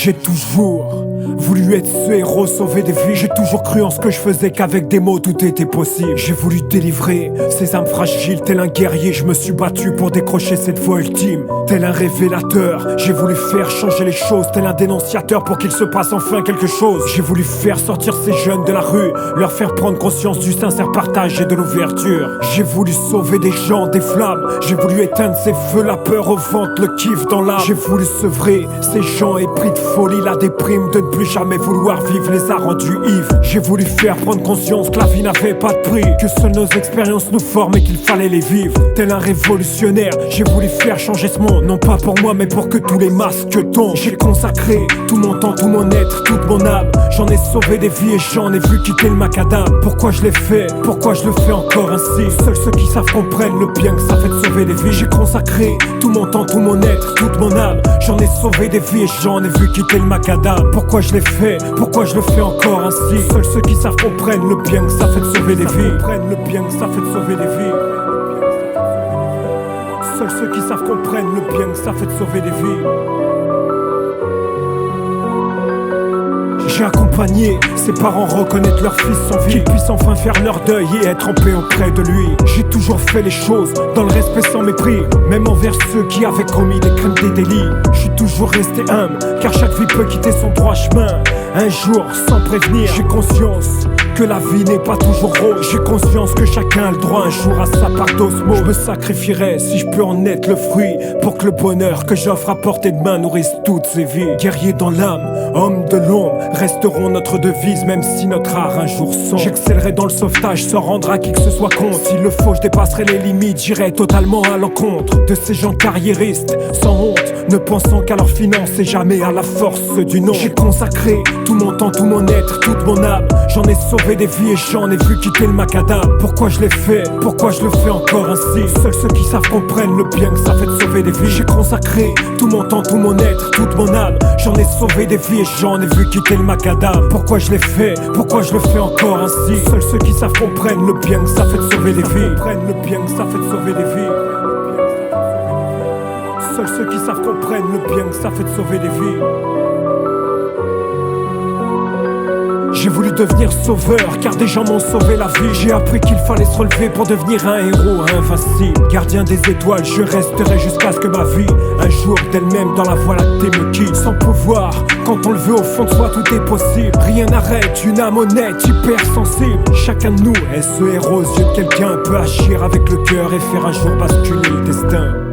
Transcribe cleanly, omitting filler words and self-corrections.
J'ai toujours voulu être ce héros, sauver des vies. J'ai toujours cru en ce que je faisais, qu'avec des mots tout était possible. J'ai voulu délivrer ces âmes fragiles. Tel un guerrier, je me suis battu pour décrocher cette voie ultime. Tel un révélateur, j'ai voulu faire changer les choses. Tel un dénonciateur pour qu'il se passe enfin quelque chose. J'ai voulu faire sortir ces jeunes de la rue, leur faire prendre conscience du sincère partage et de l'ouverture. J'ai voulu sauver des gens des flammes. J'ai voulu éteindre ces feux, la peur au ventre, le kiff dans l'âme. J'ai voulu sevrer ces gens épris de folie, la déprime de ne plus jamais vouloir vivre les a rendus ivres. J'ai voulu faire prendre conscience que la vie n'avait pas de prix, que seules nos expériences nous forment et qu'il fallait les vivre. Tel un révolutionnaire, j'ai voulu faire changer ce monde, non pas pour moi mais pour que tous les masques tombent. J'ai consacré tout mon temps, tout mon être, toute mon âme. J'en ai sauvé des vies et j'en ai vu quitter le macadam. Pourquoi je l'ai fait? Pourquoi je le fais encore ainsi? Seuls ceux qui savent comprennent le bien que ça fait de sauver des vies. J'ai consacré tout mon temps, tout mon être, toute mon âme. J'en ai sauvé des vies et j'en ai vu quitter le macadam. Pourquoi je l'ai fait? Pourquoi je le fais encore ainsi? Seuls ceux qui savent comprennent le bien que ça fait de sauver des vies. Comprennent le bien que ça fait de sauver des vies. Seuls ceux qui savent comprennent le bien que ça fait de sauver des vies. J'ai accompagné ses parents reconnaître leur fils sans vie, qu'ils puissent enfin faire leur deuil et être en paix auprès de lui. J'ai toujours fait les choses dans le respect sans mépris, même envers ceux qui avaient commis des crimes, des délits. Je suis toujours resté humble, car chaque vie peut quitter son droit chemin un jour sans prévenir. J'ai conscience que la vie n'est pas toujours rose. J'ai conscience que chacun a le droit un jour à sa part d'osmose. Je me sacrifierais si je peux en être le fruit, pour que le bonheur que j'offre à portée de main nourrisse toutes ces vies. Guerriers dans l'âme, hommes de l'ombre, resteront notre devise, même si notre art un jour sombre. J'excellerai dans le sauvetage sans rendre à qui que ce soit compte. S'il le faut, je dépasserai les limites, j'irai totalement à l'encontre de ces gens carriéristes, sans honte, ne pensant qu'à leurs finances et jamais à la force du nom. J'ai consacré tout mon temps, tout mon être, toute mon âme. J'en ai sauvé des vies et j'en ai vu quitter le macadam. Pourquoi je l'ai fait? Pourquoi je le fais encore ainsi? Seuls ceux qui savent comprennent le bien que ça fait de sauver des vies. J'ai consacré tout mon temps, tout mon être, toute mon âme. J'en ai sauvé des vies et j'en ai vu quitter le macadam. Pourquoi je l'ai fait? Pourquoi je le fais encore ainsi? Seuls ceux qui savent comprennent le bien que ça fait de sauver des vies. Comprennent le bien que ça fait de sauver des vies. Seuls ceux qui savent comprennent le bien que ça fait de sauver des vies. J'ai voulu devenir sauveur, car des gens m'ont sauvé la vie. J'ai appris qu'il fallait se relever pour devenir un héros invincible. Gardien des étoiles, je resterai jusqu'à ce que ma vie un jour d'elle-même dans la voie lactée me quitte. Sans pouvoir, quand on le veut au fond de soi tout est possible. Rien n'arrête une âme honnête, hyper sensible. Chacun de nous est ce héros aux yeux de quelqu'un, peut agir avec le cœur et faire un jour basculer le destin.